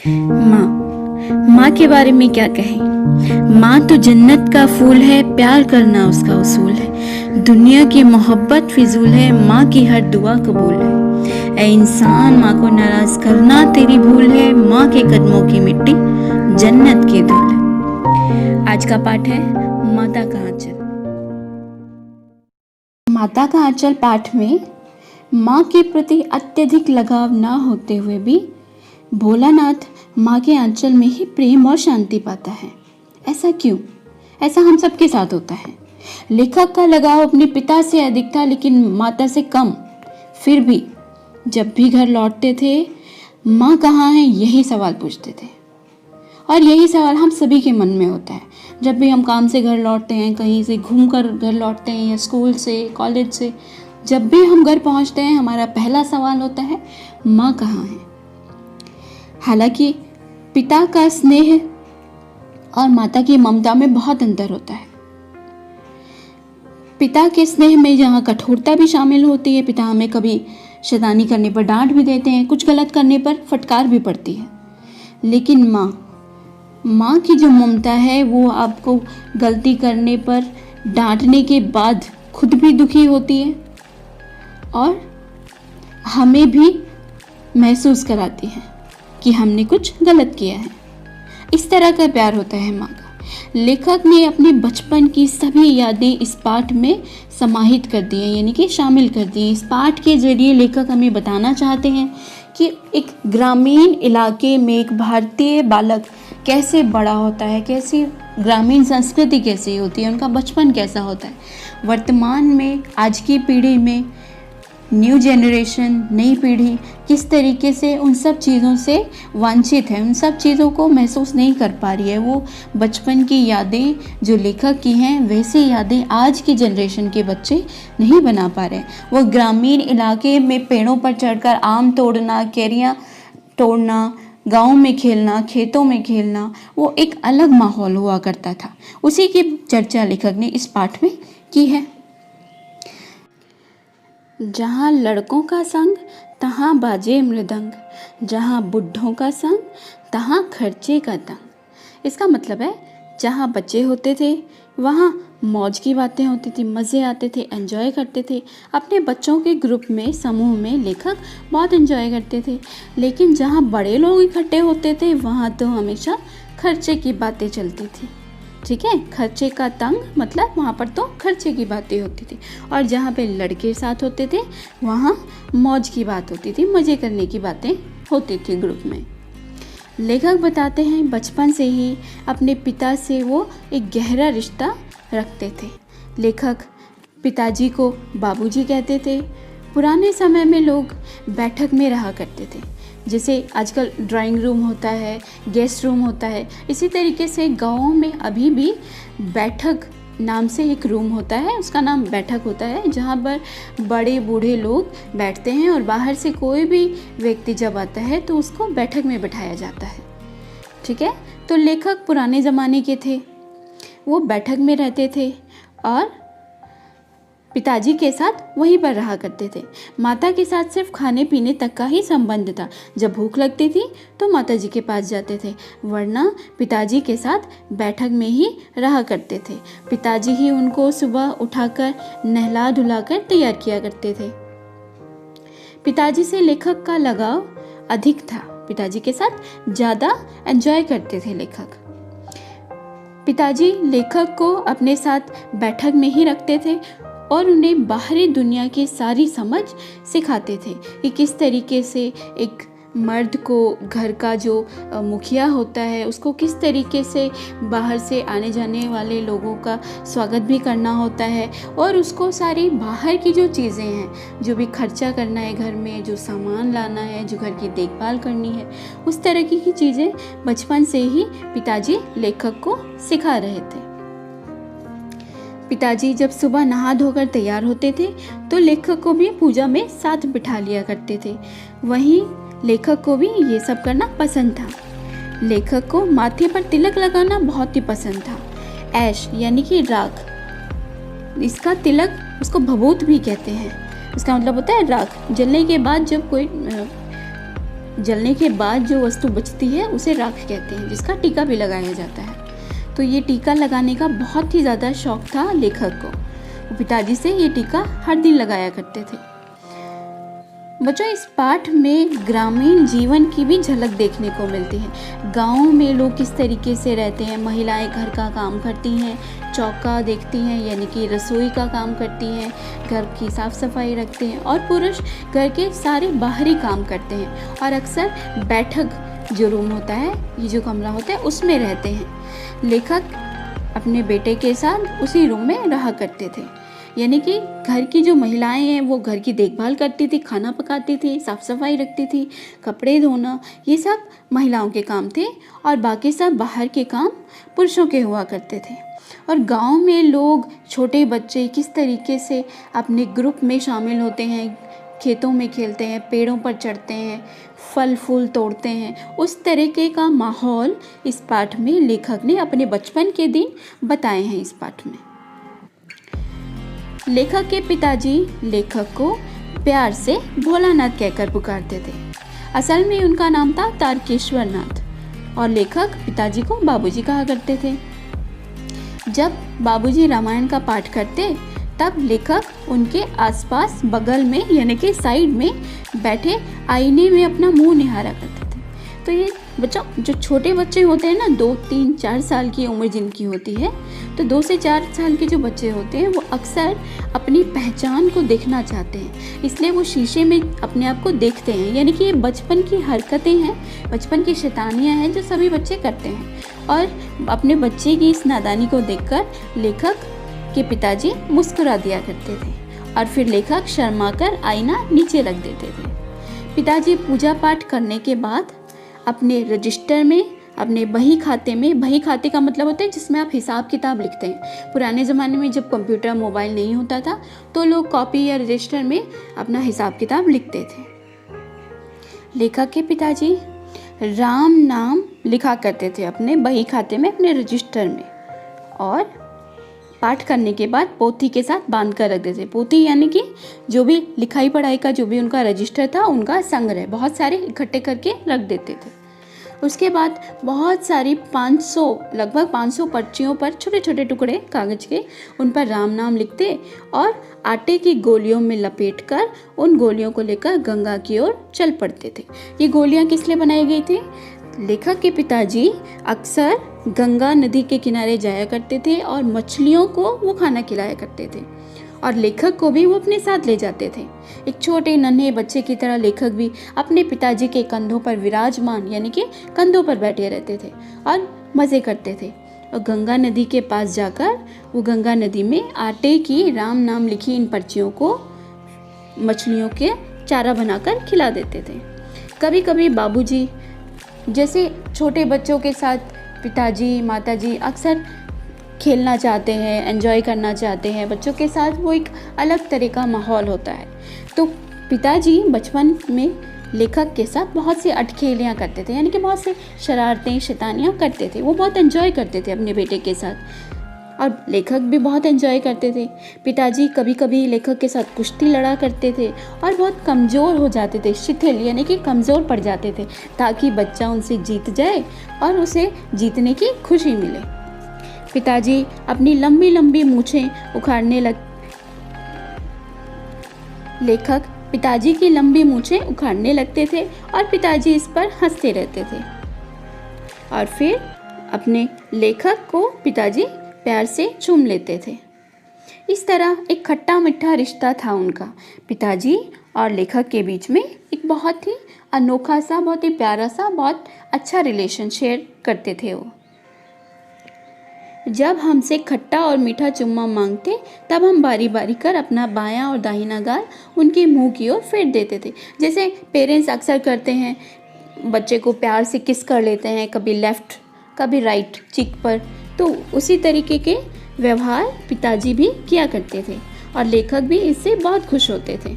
माँ माँ के बारे में क्या कहें। माँ तो जन्नत का फूल है, प्यार करना उसका उसूल है। दुनिया की मोहब्बत फिजूल है, माँ की हर दुआ कबूल है। ऐ इंसान माँ को नाराज करना तेरी भूल है, माँ के कदमों की मिट्टी जन्नत की धूल है। आज का पाठ है माता का आंचल। माता का आंचल पाठ में माँ के प्रति अत्यधिक लगाव ना होते हुए भी भोलानाथ माँ के आंचल में ही प्रेम और शांति पाता है। ऐसा क्यों? ऐसा हम सबके साथ होता है। लेखक का लगाव अपने पिता से अधिक था, लेकिन माता से कम। फिर भी जब भी घर लौटते थे, माँ कहाँ है, यही सवाल पूछते थे। और यही सवाल हम सभी के मन में होता है। जब भी हम काम से घर लौटते हैं, कहीं से घूम कर घर लौटते हैं, या स्कूल से, कॉलेज से, जब भी हम घर पहुंचते हैं, हमारा पहला सवाल होता है, माँ कहाँ है। हालांकि पिता का स्नेह और माता की ममता में बहुत अंतर होता है। पिता के स्नेह में जहाँ कठोरता भी शामिल होती है, पिता हमें कभी शैतानी करने पर डांट भी देते हैं, कुछ गलत करने पर फटकार भी पड़ती है। लेकिन माँ की जो ममता है, वो आपको गलती करने पर डांटने के बाद खुद भी दुखी होती है और हमें भी महसूस कराती है कि हमने कुछ गलत किया है। इस तरह का प्यार होता है माँ का। लेखक ने अपने बचपन की सभी यादें इस पाठ में समाहित कर दी हैं, यानी कि शामिल कर दी हैं। इस पाठ के जरिए लेखक हमें बताना चाहते हैं कि एक ग्रामीण इलाके में एक भारतीय बालक कैसे बड़ा होता है, कैसी ग्रामीण संस्कृति कैसी होती है, उनका बचपन कैसा होता है। वर्तमान में, आज की पीढ़ी में, न्यू जनरेशन, नई पीढ़ी किस तरीके से उन सब चीज़ों से वंचित है, उन सब चीज़ों को महसूस नहीं कर पा रही है। वो बचपन की यादें जो लेखक की हैं, वैसी यादें आज की जनरेशन के बच्चे नहीं बना पा रहे। वो ग्रामीण इलाके में पेड़ों पर चढ़कर आम तोड़ना, कैरियाँ तोड़ना, गाँव में खेलना, खेतों में खेलना, वो एक अलग माहौल हुआ करता था। उसी की चर्चा लेखक ने इस पाठ में की है। जहाँ लड़कों का संग तहाँ बाजे मृदंग, जहाँ बुढ़ों का संग तहाँ खर्चे का तंग। इसका मतलब है, जहाँ बच्चे होते थे वहाँ मौज की बातें होती थी, मज़े आते थे, एंजॉय करते थे। अपने बच्चों के ग्रुप में, समूह में लेखक बहुत एंजॉय करते थे। लेकिन जहाँ बड़े लोग इकट्ठे होते थे, वहाँ तो हमेशा खर्चे की बातें चलती थी। ठीक है, खर्चे का तंग मतलब वहाँ पर तो खर्चे की बातें होती थी। और जहाँ पे लड़के साथ होते थे, वहाँ मौज की बात होती थी, मज़े करने की बातें होती थी ग्रुप में। लेखक बताते हैं, बचपन से ही अपने पिता से वो एक गहरा रिश्ता रखते थे। लेखक पिताजी को बाबूजी कहते थे। पुराने समय में लोग बैठक में रहा करते थे, जैसे आजकल ड्राइंग रूम होता है, गेस्ट रूम होता है। इसी तरीके से गाँव में अभी भी बैठक नाम से एक रूम होता है, उसका नाम बैठक होता है, जहाँ पर बड़े बूढ़े लोग बैठते हैं और बाहर से कोई भी व्यक्ति जब आता है तो उसको बैठक में बिठाया जाता है। ठीक है, तो लेखक पुराने ज़माने के थे, वो बैठक में रहते थे और पिताजी के साथ वहीं पर रहा करते थे। माता के साथ सिर्फ खाने पीने तक का ही संबंध था। जब भूख लगती थी तो माताजी के पास जाते थे, वरना पिताजी के साथ बैठक में ही रहा करते थे। पिताजी ही उनको सुबह उठाकर नहला धुलाकर तैयार किया करते थे। पिताजी से लेखक का लगाव अधिक था, पिताजी के साथ ज़्यादा एंजॉय करते थे लेखक। पिताजी लेखक को अपने साथ बैठक में ही रखते थे और उन्हें बाहरी दुनिया की सारी समझ सिखाते थे कि किस तरीके से एक मर्द को, घर का जो मुखिया होता है, उसको किस तरीके से बाहर से आने जाने वाले लोगों का स्वागत भी करना होता है, और उसको सारी बाहर की जो चीज़ें हैं, जो भी खर्चा करना है घर में, जो सामान लाना है, जो घर की देखभाल करनी है, उस तरह की चीज़ें बचपन से ही पिताजी लेखक को सिखा रहे थे। पिताजी जब सुबह नहा धोकर तैयार होते थे तो लेखक को भी पूजा में साथ बिठा लिया करते थे। वहीं लेखक को भी ये सब करना पसंद था। लेखक को माथे पर तिलक लगाना बहुत ही पसंद था। ऐश यानी कि राख, इसका तिलक, उसको भभूत भी कहते हैं। उसका मतलब होता है राख। जलने के बाद जब कोई जलने के बाद जो वस्तु बचती है उसे राख कहते हैं, जिसका टीका भी लगाया जाता है। तो ये टीका लगाने का बहुत ही ज़्यादा शौक था लेखक को। पिताजी से ये टीका हर दिन लगाया करते थे। बच्चों, इस पाठ में ग्रामीण जीवन की भी झलक देखने को मिलती है। गाँव में लोग किस तरीके से रहते हैं, महिलाएं घर का काम करती हैं, चौका देखती हैं यानी कि रसोई का काम करती हैं, घर की साफ़ सफाई रखते हैं, और पुरुष घर के सारे बाहरी काम करते हैं और अक्सर बैठक जो रूम होता है, ये जो कमरा होता है, उसमें रहते हैं। लेखक अपने बेटे के साथ उसी रूम में रहा करते थे, यानी कि घर की जो महिलाएं हैं वो घर की देखभाल करती थी, खाना पकाती थी, साफ़ सफाई रखती थी, कपड़े धोना, ये सब महिलाओं के काम थे और बाकी सब बाहर के काम पुरुषों के हुआ करते थे। और गांव में लोग, छोटे बच्चे किस तरीके से अपने ग्रुप में शामिल होते हैं, खेतों में खेलते हैं, पेड़ों पर चढ़ते हैं, फल फूल तोड़ते हैं, उस तरीके का माहौल इस पाठ में लेखक ने अपने बचपन के दिन बताए हैं। इस पाठ में लेखक के पिताजी लेखक को प्यार से भोलानाथ कहकर पुकारते थे। असल में उनका नाम था तारकेश्वर नाथ और लेखक पिताजी को बाबूजी कहा करते थे। जब बाबूजी रामायण का पाठ करते तब लेखक उनके आसपास बगल में यानी कि साइड में बैठे आईने में अपना मुंह निहारा करते थे। तो ये बच्चों, जो छोटे बच्चे होते हैं ना, 2, 3, 4 साल की उम्र जिनकी होती है, तो 2 से 4 साल के जो बच्चे होते हैं वो अक्सर अपनी पहचान को देखना चाहते हैं, इसलिए वो शीशे में अपने आप को देखते हैं। यानी कि ये बचपन की हरकतें हैं, बचपन की शैतानियाँ हैं जो सभी बच्चे करते हैं। और अपने बच्चे की इस नादानी को देखकर लेखक के पिताजी मुस्कुरा दिया करते थे और फिर लेखक शर्माकर आईना नीचे रख देते थे। पिताजी पूजा पाठ करने के बाद अपने रजिस्टर में, अपने बही खाते में, बही खाते का मतलब होता है जिसमें आप हिसाब किताब लिखते हैं। पुराने ज़माने में जब कंप्यूटर मोबाइल नहीं होता था तो लोग कॉपी या रजिस्टर में अपना हिसाब किताब लिखते थे। लेखक के पिताजी राम नाम लिखा करते थे अपने बही खाते में, अपने रजिस्टर में, और पाठ करने के बाद पोथी के साथ बांध कर रख देते। पोथी यानी कि जो भी लिखाई पढ़ाई का जो भी उनका रजिस्टर था, उनका संग्रह बहुत सारे इकट्ठे करके रख देते थे। उसके बाद बहुत सारी 500, लगभग 500 पर्चियों पर छोटे छोटे टुकड़े कागज के, उन पर राम नाम लिखते और आटे की गोलियों में लपेटकर उन गोलियों को लेकर गंगा की ओर चल पड़ते थे। ये गोलियां किस लिए बनाई गई थी? लेखक के पिताजी अक्सर गंगा नदी के किनारे जाया करते थे और मछलियों को वो खाना खिलाया करते थे और लेखक को भी वो अपने साथ ले जाते थे। एक छोटे नन्हे बच्चे की तरह लेखक भी अपने पिताजी के कंधों पर विराजमान यानी कि कंधों पर बैठे रहते थे और मज़े करते थे। और गंगा नदी के पास जाकर वो गंगा नदी में आटे की राम नाम लिखी इन पर्चियों को मछलियों के चारा बनाकर खिला देते थे। कभी कभी बाबूजी, जैसे छोटे बच्चों के साथ पिताजी माताजी अक्सर खेलना चाहते हैं, एंजॉय करना चाहते हैं बच्चों के साथ, वो एक अलग तरह का माहौल होता है। तो पिताजी बचपन में लेखक के साथ बहुत सी अटखेलियाँ करते थे, यानी कि बहुत से शरारतें शैतानियाँ करते थे। वो बहुत एंजॉय करते थे अपने बेटे के साथ और लेखक भी बहुत एंजॉय करते थे। पिताजी कभी कभी लेखक के साथ कुश्ती लड़ा करते थे और बहुत कमज़ोर हो जाते थे, शिथिल यानी कि कमज़ोर पड़ जाते थे, ताकि बच्चा उनसे जीत जाए और उसे जीतने की खुशी मिले। पिताजी अपनी लंबी लंबी मूछें उखाड़ने लेखक पिताजी की लंबी मूछें उखाड़ने लगते थे और पिताजी इस पर हंसते रहते थे और फिर अपने लेखक को पिताजी प्यार से चूम लेते थे। इस तरह एक खट्टा मीठा रिश्ता था उनका पिताजी और लेखक के बीच में। एक बहुत ही अनोखा सा, बहुत ही प्यारा सा, बहुत अच्छा रिलेशन शेयर करते थे वो। जब हमसे खट्टा और मीठा चुम्मा मांगते तब हम बारी बारी कर अपना बायां और दाहिना गाल उनके मुंह की ओर फेर देते थे। जैसे पेरेंट्स अक्सर करते हैं, बच्चे को प्यार से किस कर लेते हैं, कभी लेफ़्ट कभी राइट चीक पर, तो उसी तरीके के व्यवहार पिताजी भी किया करते थे और लेखक भी इससे बहुत खुश होते थे।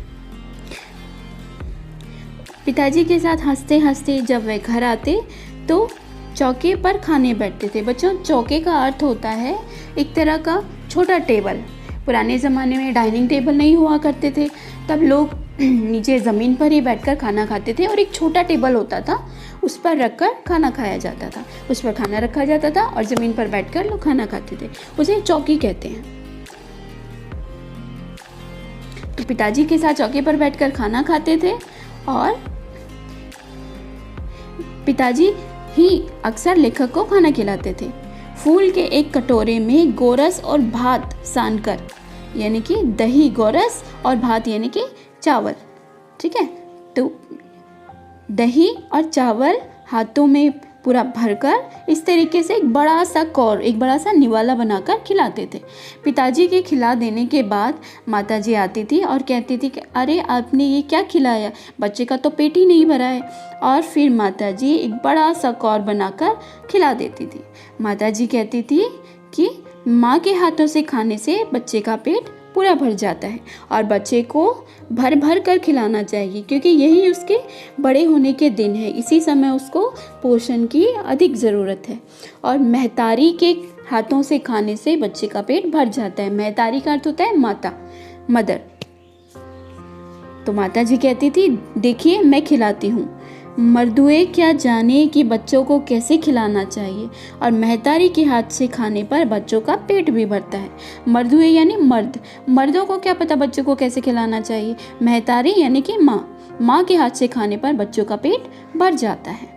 पिताजी के साथ हंसते हंसते जब वे घर आते तो चौके पर खाने बैठते थे। बच्चों, चौके का अर्थ होता है एक तरह का छोटा टेबल। पुराने ज़माने में डाइनिंग टेबल नहीं हुआ करते थे, तब लोग नीचे ज़मीन पर ही बैठकर खाना खाते थे और एक छोटा टेबल होता था, उस पर रखकर खाना खाया जाता था। उस पर खाना रखा जाता था और ज़मीन पर बैठकर लोग खाना खाते थे। उसे चौकी कहते हैं। तो पिताजी के साथ चौकी पर बैठकर खाना खाते थे और पिताजी ही अक्सर लेखक को खाना खिलाते थे। फूल के एक कटोरे में गोरस और भात सानकर, यानी कि दही, गोरस और भात यानी कि चावल, ठीक है। तो दही और चावल हाथों में पूरा भरकर इस तरीके से एक बड़ा सा निवाला बनाकर खिलाते थे। पिताजी के खिला देने के बाद माताजी आती थी और कहती थी कि अरे आपने ये क्या खिलाया, बच्चे का तो पेट ही नहीं भरा है। और फिर माताजी एक बड़ा सा कौर बनाकर खिला देती थी। माताजी कहती थी कि माँ के हाथों से खाने से बच्चे का पेट पूरा भर जाता है और बच्चे को भर भर कर खिलाना चाहिए, क्योंकि यही उसके बड़े होने के दिन है। इसी समय उसको पोषण की अधिक ज़रूरत है। और महतारी के हाथों से खाने से बच्चे का पेट भर जाता है। महतारी का अर्थ होता है माता, मदर। तो माता जी कहती थी, देखिए मैं खिलाती हूँ, मर्दुए क्या जाने कि बच्चों को कैसे खिलाना चाहिए, और महतारी के हाथ से खाने पर बच्चों का पेट भी भरता है। मर्दुए यानी मर्द, मर्दों को क्या पता बच्चों को कैसे खिलाना चाहिए। महतारी यानी कि माँ के हाथ से खाने पर बच्चों का पेट भर जाता है।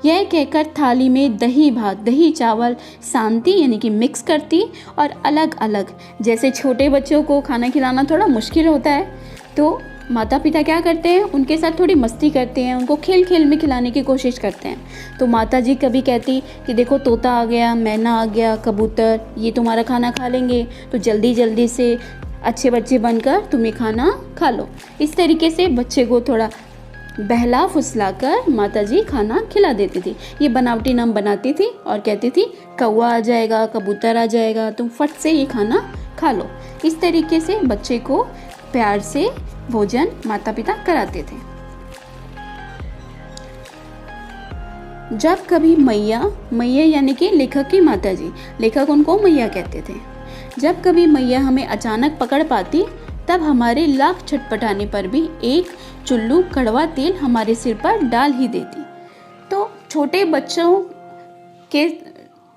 यह कहकर थाली में दही भात, दही चावल सानती यानी कि मिक्स करती और अलग अलग, जैसे छोटे बच्चों को खाना खिलाना थोड़ा मुश्किल होता है, तो माता पिता क्या करते हैं, उनके साथ थोड़ी मस्ती करते हैं, उनको खेल खेल में खिलाने की कोशिश करते हैं। तो माता जी कभी कहती कि देखो तोता आ गया, मैना आ गया, कबूतर, ये तुम्हारा खाना खा लेंगे, तो जल्दी जल्दी से अच्छे बच्चे बनकर तुम ये खाना खा लो। इस तरीके से बच्चे को थोड़ा बहला फुसला कर माता जी खाना खिला देती थी। ये बनावटी नाम बनाती थी और कहती थी कौवा आ जाएगा, कबूतर आ जाएगा, तुम फट से ये खाना खा लो। इस तरीके से बच्चे को प्यार से भोजन माता पिता कराते थे। जब कभी मैया यानी कि लेखक की माता जी, लेखक उनको मैया कहते थे, जब कभी मैया हमें अचानक पकड़ पाती, तब हमारे लाख छटपटाने पर भी एक चुल्लू कड़वा तेल हमारे सिर पर डाल ही देती। तो छोटे बच्चों के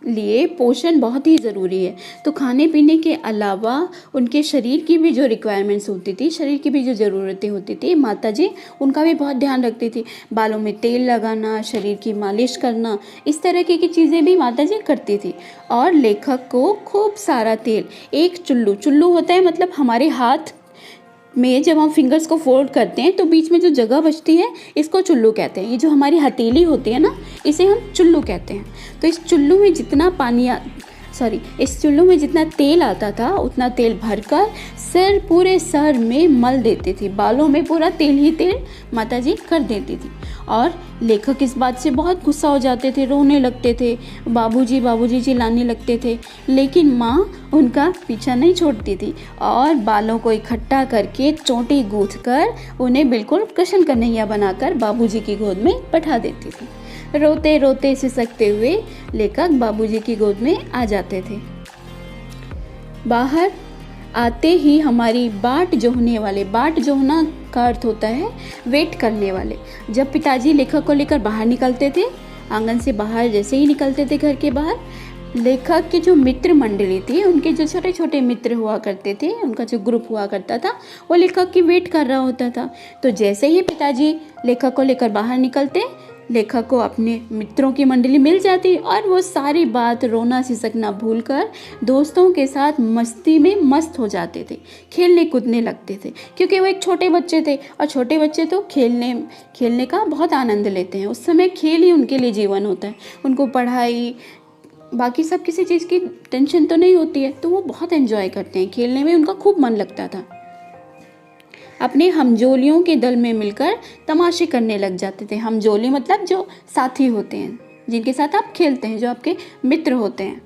लिए पोषण बहुत ही ज़रूरी है। तो खाने पीने के अलावा उनके शरीर की भी जो रिक्वायरमेंट्स होती थी, शरीर की भी जो ज़रूरतें होती थी, माता जी उनका भी बहुत ध्यान रखती थी। बालों में तेल लगाना, शरीर की मालिश करना, इस तरह की चीज़ें भी माता जी करती थी। और लेखक को खूब सारा तेल, एक चुल्लू होता है मतलब हमारे हाथ में जब हम फिंगर्स को फोल्ड करते हैं तो बीच में जो जगह बचती है, इसको चुल्लू कहते हैं। ये जो हमारी हथेली होती है ना, इसे हम चुल्लू कहते हैं। तो इस चुल्लू में जितना इस चुल्लू में जितना तेल आता था, उतना तेल भरकर पूरे सर में मल देती थी। बालों में पूरा तेल ही तेल माताजी कर देती थी। और लेखक इस बात से बहुत गुस्सा हो जाते थे, रोने लगते थे, बाबूजी चिल्लाने लगते थे। लेकिन माँ उनका पीछा नहीं छोड़ती थी और बालों को इकट्ठा करके चोटी गूंथ कर उन्हें बिल्कुल कृष्ण कन्हैया बनाकर बाबूजी की गोद में बैठा देती थी। रोते रोते सिसकते हुए लेखक बाबूजी की गोद में आ जाते थे। बाहर आते ही हमारी बाट जोहना का अर्थ होता है वेट करने वाले। जब पिताजी लेखक को लेकर बाहर निकलते थे, आंगन से बाहर जैसे ही निकलते थे घर के बाहर, लेखक की जो मित्र मंडली थी, उनके जो छोटे छोटे मित्र हुआ करते थे, उनका जो ग्रुप हुआ करता था, वो लेखक की वेट कर रहा होता था। तो जैसे ही पिताजी लेखक को लेकर बाहर निकलते, लेखक को अपने मित्रों की मंडली मिल जाती और वो सारी बात रोना सिसकना भूलकर दोस्तों के साथ मस्ती में मस्त हो जाते थे, खेलने कूदने लगते थे। क्योंकि वो एक छोटे बच्चे थे और छोटे बच्चे तो खेलने का बहुत आनंद लेते हैं। उस समय खेल ही उनके लिए जीवन होता है। उनको पढ़ाई बाकी सब किसी चीज़ की टेंशन तो नहीं होती है, तो वो बहुत एंजॉय करते हैं। खेलने में उनका खूब मन लगता था। अपने हमजोलियों के दल में मिलकर तमाशे करने लग जाते थे। हमजोली मतलब जो साथी होते हैं, जिनके साथ आप खेलते हैं, जो आपके मित्र होते हैं।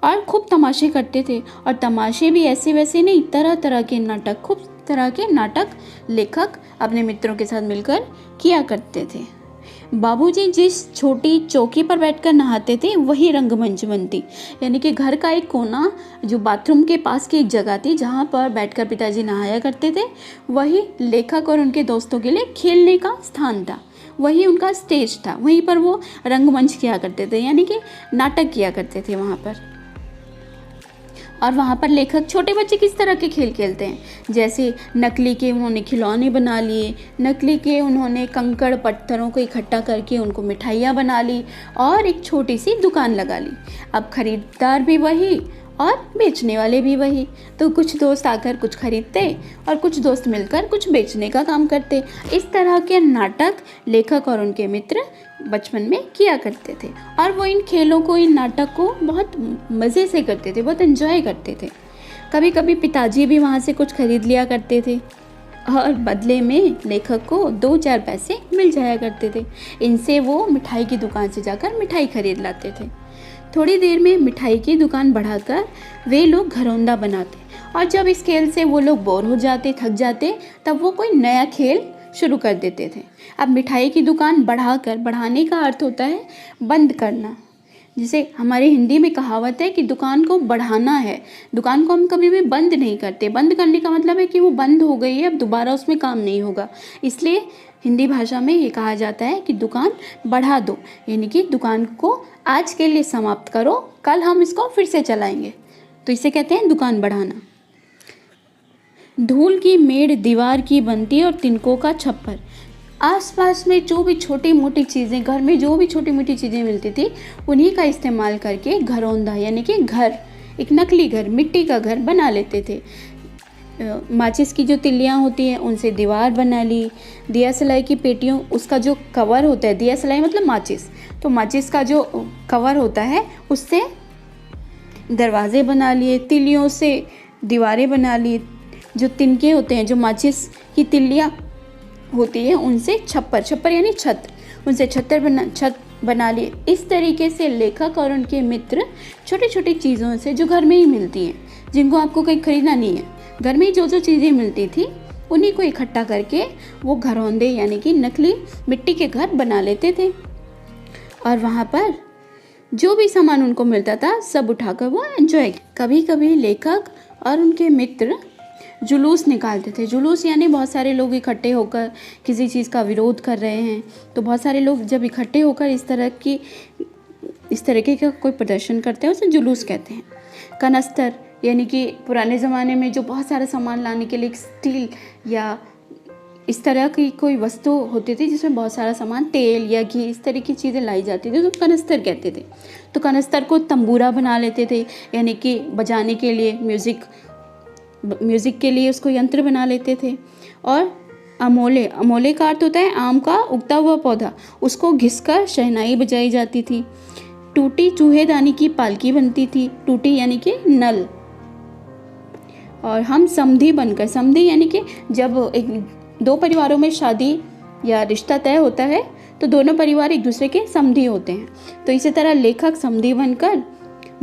और खूब तमाशे करते थे। और तमाशे भी ऐसे वैसे नहीं, तरह तरह के नाटक, खूब तरह के नाटक लेखक अपने मित्रों के साथ मिलकर किया करते थे। बाबूजी जिस छोटी चौकी पर बैठकर नहाते थे वही रंगमंच बनती। यानी कि घर का एक कोना जो बाथरूम के पास की एक जगह थी जहाँ पर बैठकर पिताजी नहाया करते थे, वही लेखक और उनके दोस्तों के लिए खेलने का स्थान था। वही उनका स्टेज था, वहीं पर वो रंगमंच किया करते थे, यानी कि नाटक किया करते थे वहाँ पर। और वहाँ पर लेखक छोटे बच्चे किस तरह के खेल खेलते हैं, जैसे नकली के उन्होंने खिलौने बना लिए, नकली के उन्होंने कंकड़ पत्थरों को इकट्ठा करके उनको मिठाइयाँ बना ली और एक छोटी सी दुकान लगा ली। अब खरीदार भी वही और बेचने वाले भी वही, तो कुछ दोस्त आकर कुछ खरीदते और कुछ दोस्त मिलकर कुछ बेचने का काम करते। इस तरह के नाटक लेखक और उनके मित्र बचपन में किया करते थे और वो इन खेलों को, इन नाटक को बहुत मज़े से करते थे, बहुत एंजॉय करते थे। कभी कभी पिताजी भी वहाँ से कुछ खरीद लिया करते थे और बदले में लेखक को 2-4 पैसे मिल जाया करते थे। इनसे वो मिठाई की दुकान से जाकर मिठाई खरीद लाते थे। थोड़ी देर में मिठाई की दुकान बढ़ाकर वे लोग घरौंदा बनाते और जब इस खेल से वो लोग बोर हो जाते, थक जाते, तब वो कोई नया खेल शुरू कर देते थे। अब मिठाई की दुकान बढ़ाने का अर्थ होता है बंद करना। जिसे हमारे हिंदी में कहावत है कि दुकान को बढ़ाना है, दुकान को हम कभी भी बंद नहीं करते। बंद करने का मतलब है कि वो बंद हो गई है, अब दोबारा उसमें काम नहीं होगा। इसलिए हिंदी भाषा में ये कहा जाता है कि दुकान बढ़ा दो, यानी कि दुकान को आज के लिए समाप्त करो, कल हम इसको फिर से चलाएंगे, तो इसे कहते हैं दुकान बढ़ाना। धूल की मेड़ दीवार की बनती और तिनकों का छप्पर। आसपास में जो भी छोटी मोटी चीज़ें, घर में जो भी छोटी मोटी चीज़ें मिलती थी, उन्हीं का इस्तेमाल करके घरौंदा यानी कि घर, एक नकली घर, मिट्टी का घर बना लेते थे। माचिस की जो तिल्लियाँ होती हैं उनसे दीवार बना ली। दिया सलाई की पेटियों, उसका जो कवर होता है, दिया सलाई मतलब माचिस, तो माचिस का जो कवर होता है उससे दरवाजे बना लिए। तिल्लियों से दीवारें बना ली। जो तिनके होते हैं, जो माचिस की तिल्लियाँ होती है, उनसे छप्पर यानी छत, उनसे छत बना लिए। इस तरीके से लेखक और उनके मित्र छोटी छोटी चीज़ों से जो घर में ही मिलती हैं, जिनको आपको कहीं खरीदना नहीं है, घर में ही जो जो चीज़ें मिलती थी उन्हीं को इकट्ठा करके वो घरौंदे यानी कि नकली मिट्टी के घर बना लेते थे। और वहाँ पर जो भी सामान उनको मिलता था सब उठाकर वो एंजॉय। कभी कभी लेखक और उनके मित्र जुलूस निकालते थे। जुलूस यानी बहुत सारे लोग इकट्ठे होकर किसी चीज़ का विरोध कर रहे हैं, तो बहुत सारे लोग जब इकट्ठे होकर इस तरीके का कोई प्रदर्शन करते हैं उसे जुलूस कहते हैं। कनस्तर यानी कि पुराने ज़माने में जो बहुत सारा सामान लाने के लिए स्टील या इस तरह की कोई वस्तु होती थी जिसमें बहुत सारा सामान, तेल या घी, इस तरह की चीज़ें लाई जाती थी, तो कनस्तर कहते थे। तो कनस्तर को तंबूरा बना लेते थे, यानी कि बजाने के लिए म्यूज़िक के लिए उसको यंत्र बना लेते थे। और अमोले का अर्थ होता है आम का उगता हुआ पौधा, उसको घिसकर शहनाई बजाई जाती थी। टूटी चूहेदानी की पालकी बनती थी, टूटी यानी कि नल। और हम समधी बनकर, समधी यानी कि जब दो परिवारों में शादी या रिश्ता तय होता है तो दोनों परिवार एक दूसरे के समधी होते हैं, तो इसी तरह लेखक समधी बनकर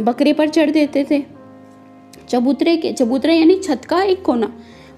बकरे पर चढ़ देते थे। चबूतरे यानी छत का एक कोना,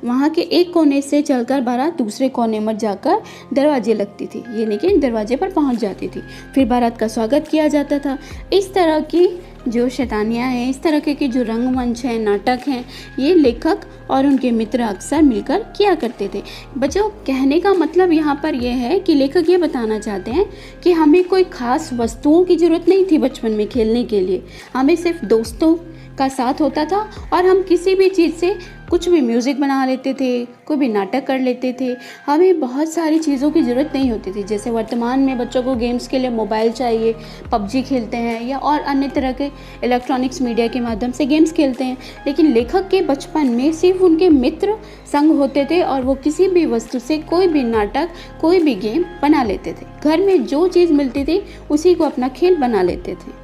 वहाँ के एक कोने से चलकर बारात दूसरे कोने में जाकर दरवाजे लगती थी, यानी कि दरवाजे पर पहुँच जाती थी। फिर बारात का स्वागत किया जाता था। इस तरह की जो शैतानियाँ हैं, इस तरह के जो रंगमंच हैं, नाटक हैं, ये लेखक और उनके मित्र अक्सर मिलकर किया करते थे। बच्चों, कहने का मतलब यहाँ पर यह है कि लेखक ये बताना चाहते हैं कि हमें कोई ख़ास वस्तुओं की ज़रूरत नहीं थी बचपन में खेलने के लिए। हमें सिर्फ दोस्तों का साथ होता था और हम किसी भी चीज़ से कुछ भी म्यूज़िक बना लेते थे, कोई भी नाटक कर लेते थे। हमें बहुत सारी चीज़ों की ज़रूरत नहीं होती थी। जैसे वर्तमान में बच्चों को गेम्स के लिए मोबाइल चाहिए, पबजी खेलते हैं या और अन्य तरह के इलेक्ट्रॉनिक्स मीडिया के माध्यम से गेम्स खेलते हैं, लेकिन लेखक के बचपन में सिर्फ उनके मित्र संग होते थे और वो किसी भी वस्तु से कोई भी नाटक, कोई भी गेम बना लेते थे। घर में जो चीज़ मिलती थी उसी को अपना खेल बना लेते थे।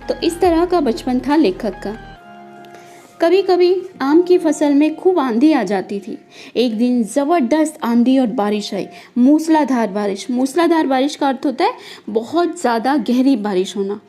तो इस तरह का बचपन था लेखक का। कभी कभी आम की फसल में खूब आंधी आ जाती थी। एक दिन ज़बरदस्त आंधी और बारिश आई, मूसलाधार बारिश का अर्थ होता है बहुत ज़्यादा गहरी बारिश होना।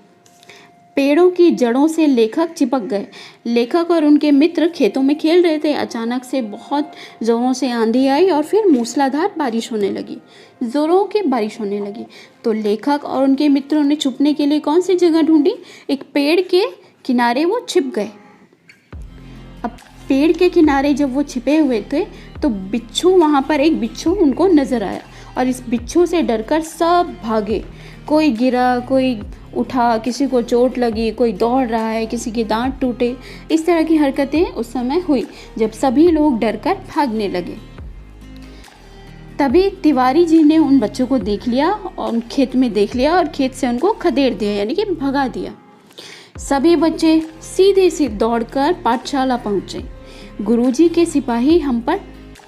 पेड़ों की जड़ों से लेखक चिपक गए। लेखक और उनके मित्र खेतों में खेल रहे थे। अचानक से बहुत ज़ोरों से आंधी आई और फिर मूसलाधार बारिश होने लगी, ज़ोरों की बारिश होने लगी। तो लेखक और उनके मित्रों ने छुपने के लिए कौन सी जगह ढूंढी? एक पेड़ के किनारे वो छिप गए। अब पेड़ के किनारे जब वो छिपे हुए थे तो बिच्छू, वहाँ पर एक बिच्छू उनको नज़र आया और इस बिच्छू से डरकर सब भागे। कोई गिरा, कोई उठा, किसी को चोट लगी, कोई दौड़ रहा है, किसी के दांत टूटे। इस तरह की हरकतें उस समय हुई जब सभी लोग डरकर भागने लगे। तभी तिवारी जी ने उन बच्चों को देख लिया और खेत में देख लिया और खेत से उनको खदेड़ दिया, यानी कि भगा दिया। सभी बच्चे सीधे से दौड़कर पाठशाला पहुँचे। गुरुजी के सिपाही हम पर,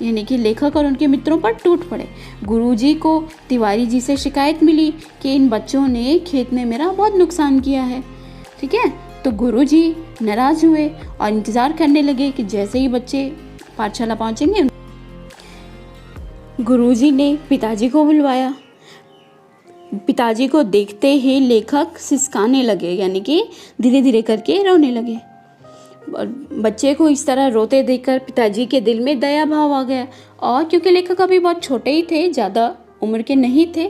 यानी कि लेखक और उनके मित्रों पर टूट पड़े। गुरुजी को तिवारी जी से शिकायत मिली कि इन बच्चों ने खेत में मेरा बहुत नुकसान किया है। ठीक है, तो गुरुजी नाराज़ हुए और इंतज़ार करने लगे कि जैसे ही बच्चे पाठशाला पहुंचेंगे। गुरुजी ने पिताजी को बुलवाया। पिताजी को देखते ही लेखक सिसकाने लगे, यानी कि धीरे धीरे करके रोने लगे। और बच्चे को इस तरह रोते देखकर पिताजी के दिल में दया भाव आ गया। और क्योंकि लेखक अभी बहुत छोटे ही थे, ज़्यादा उम्र के नहीं थे,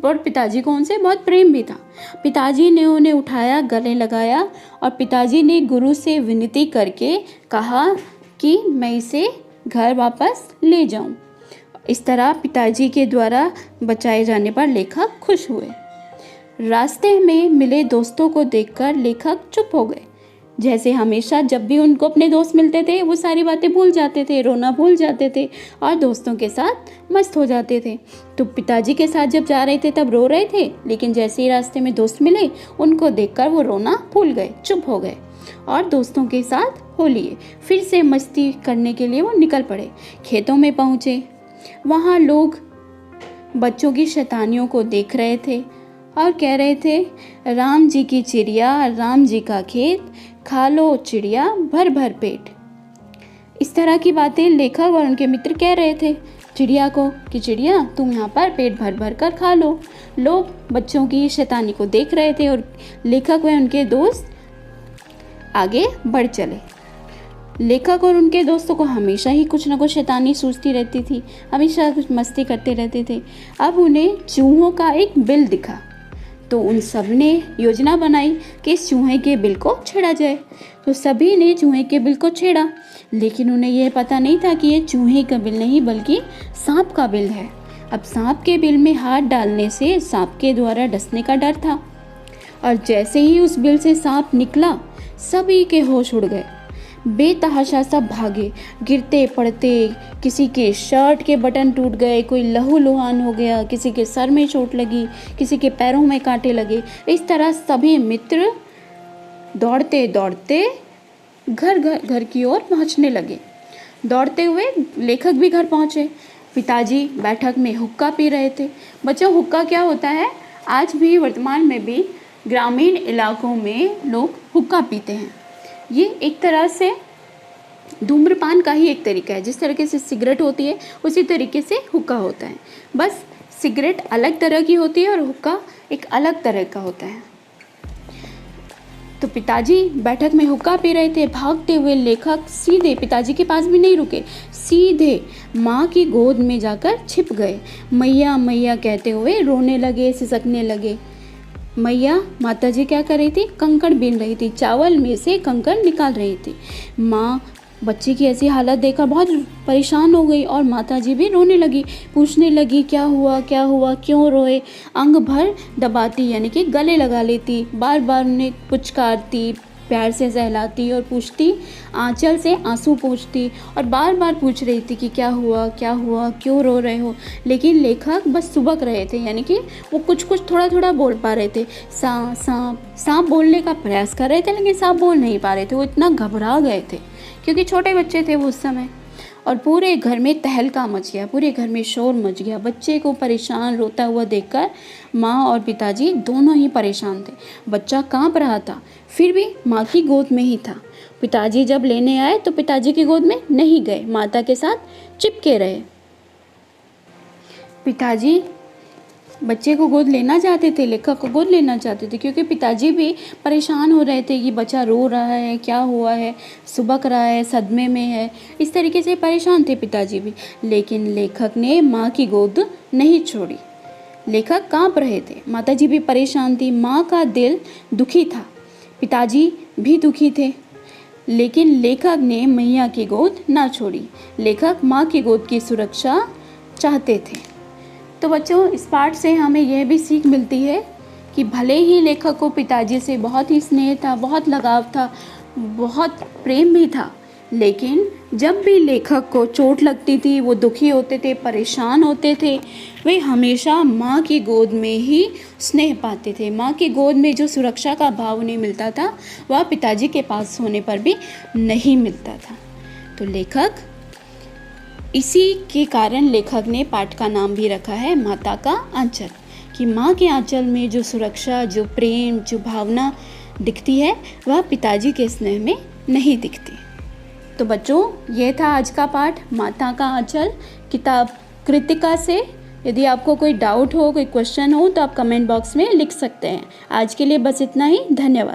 और पिताजी को उनसे बहुत प्रेम भी था। पिताजी ने उन्हें उठाया, गले लगाया और पिताजी ने गुरु से विनती करके कहा कि मैं इसे घर वापस ले जाऊं। इस तरह पिताजी के द्वारा बचाए जाने पर लेखक खुश हुए। रास्ते में मिले दोस्तों को देखकर लेखक चुप हो गए। जैसे हमेशा जब भी उनको अपने दोस्त मिलते थे वो सारी बातें भूल जाते थे, रोना भूल जाते थे और दोस्तों के साथ मस्त हो जाते थे। तो पिताजी के साथ जब जा रहे थे तब रो रहे थे, लेकिन जैसे ही रास्ते में दोस्त मिले उनको देखकर वो रोना भूल गए, चुप हो गए और दोस्तों के साथ हो लिए। फिर से मस्ती करने के लिए वो निकल पड़े। खेतों में पहुँचे, वहाँ लोग बच्चों की शैतानियों को देख रहे थे और कह रहे थे, राम जी की चिड़िया, राम जी का खेत, खा लो चिड़िया भर भर पेट। इस तरह की बातें लेखक और उनके मित्र कह रहे थे चिड़िया को कि चिड़िया तुम यहाँ पर पेट भर भर कर खा लो। लोग बच्चों की शैतानी को देख रहे थे और लेखक व उनके दोस्त आगे बढ़ चले। लेखक और उनके दोस्तों को हमेशा ही कुछ ना कुछ शैतानी सूझती रहती थी, हमेशा कुछ मस्ती करते रहते थे। अब उन्हें चूहों का एक बिल दिखा तो उन सब ने योजना बनाई कि इस चूहे के बिल को छेड़ा जाए। तो सभी ने चूहे के बिल को छेड़ा, लेकिन उन्हें यह पता नहीं था कि ये चूहे का बिल नहीं बल्कि सांप का बिल है। अब सांप के बिल में हाथ डालने से सांप के द्वारा डसने का डर था और जैसे ही उस बिल से सांप निकला सभी के होश उड़ गए। बेतहाशा सब भागे, गिरते पड़ते, किसी के शर्ट के बटन टूट गए, कोई लहूलुहान हो गया, किसी के सर में चोट लगी, किसी के पैरों में कांटे लगे। इस तरह सभी मित्र दौड़ते दौड़ते घर की ओर पहुंचने लगे। दौड़ते हुए लेखक भी घर पहुंचे। पिताजी बैठक में हुक्का पी रहे थे। बच्चों, हुक्का क्या होता है? आज भी वर्तमान में भी ग्रामीण इलाकों में लोग हुक्का पीते हैं। ये एक तरह से धूम्रपान का ही एक तरीका है। जिस तरीके से सिगरेट होती है उसी तरीके से हुक्का होता है, बस सिगरेट अलग तरह की होती है और हुक्का एक अलग तरह का होता है। तो पिताजी बैठक में हुक्का पी रहे थे। भागते हुए लेखक सीधे पिताजी के पास भी नहीं रुके, सीधे माँ की गोद में जाकर छिप गए। मैया मैया कहते हुए रोने लगे, सिसकने लगे। मैया, माताजी क्या कर रही थी? कंकड़ बीन रही थी, चावल में से कंकड़ निकाल रही थी। माँ बच्चे की ऐसी हालत देखकर बहुत परेशान हो गई और माताजी भी रोने लगी, पूछने लगी क्या हुआ क्या हुआ, क्यों रोए। अंग भर दबाती, यानी कि गले लगा लेती, बार बार उन्हें पुचकारती, प्यार से सहलाती और पूछती, आंचल से आंसू पोंछती और बार बार पूछ रही थी कि क्या हुआ, क्यों रो रहे हो। लेकिन लेखक बस सुबक रहे थे, यानी कि वो कुछ थोड़ा थोड़ा बोल पा रहे थे। सांप बोलने का प्रयास कर रहे थे, लेकिन सांप बोल नहीं पा रहे थे। वो इतना घबरा गए थे क्योंकि छोटे बच्चे थे वो उस समय। और पूरे घर में तहलका मच गया, पूरे घर में शोर मच गया। बच्चे को परेशान रोता हुआ देखकर माँ और पिताजी दोनों ही परेशान थे। बच्चा कांप रहा था, फिर भी माँ की गोद में ही था। पिताजी जब लेने आए तो पिताजी की गोद में नहीं गए, माता के साथ चिपके रहे। पिताजी बच्चे को गोद लेना चाहते थे, लेखक को गोद लेना चाहते थे, क्योंकि पिताजी भी परेशान हो रहे थे कि बच्चा रो रहा है, क्या हुआ है, सुबक रहा है, सदमे में है, इस तरीके से परेशान थे पिताजी भी। लेकिन लेखक ने माँ की गोद नहीं छोड़ी। लेखक काँप रहे थे, माताजी भी परेशान थी, माँ का दिल दुखी था, पिताजी भी दुखी थे, लेकिन लेखक ने मैया की गोद ना छोड़ी। लेखक माँ की गोद की सुरक्षा चाहते थे। तो बच्चों, इस पाठ से हमें यह भी सीख मिलती है कि भले ही लेखक को पिताजी से बहुत ही स्नेह था, बहुत लगाव था, बहुत प्रेम भी था, लेकिन जब भी लेखक को चोट लगती थी, वो दुखी होते थे, परेशान होते थे, वे हमेशा माँ की गोद में ही स्नेह पाते थे। माँ की गोद में जो सुरक्षा का भाव उन्हें मिलता था, वह पिताजी के पास होने पर भी नहीं मिलता था। तो लेखक, इसी के कारण लेखक ने पाठ का नाम भी रखा है माता का आंचल, कि माँ के आंचल में जो सुरक्षा, जो प्रेम, जो भावना दिखती है, वह पिताजी के स्नेह में नहीं दिखती। तो बच्चों, यह था आज का पाठ माता का आंचल, किताब कृतिका से। यदि आपको कोई डाउट हो, कोई क्वेश्चन हो, तो आप कमेंट बॉक्स में लिख सकते हैं। आज के लिए बस इतना ही। धन्यवाद।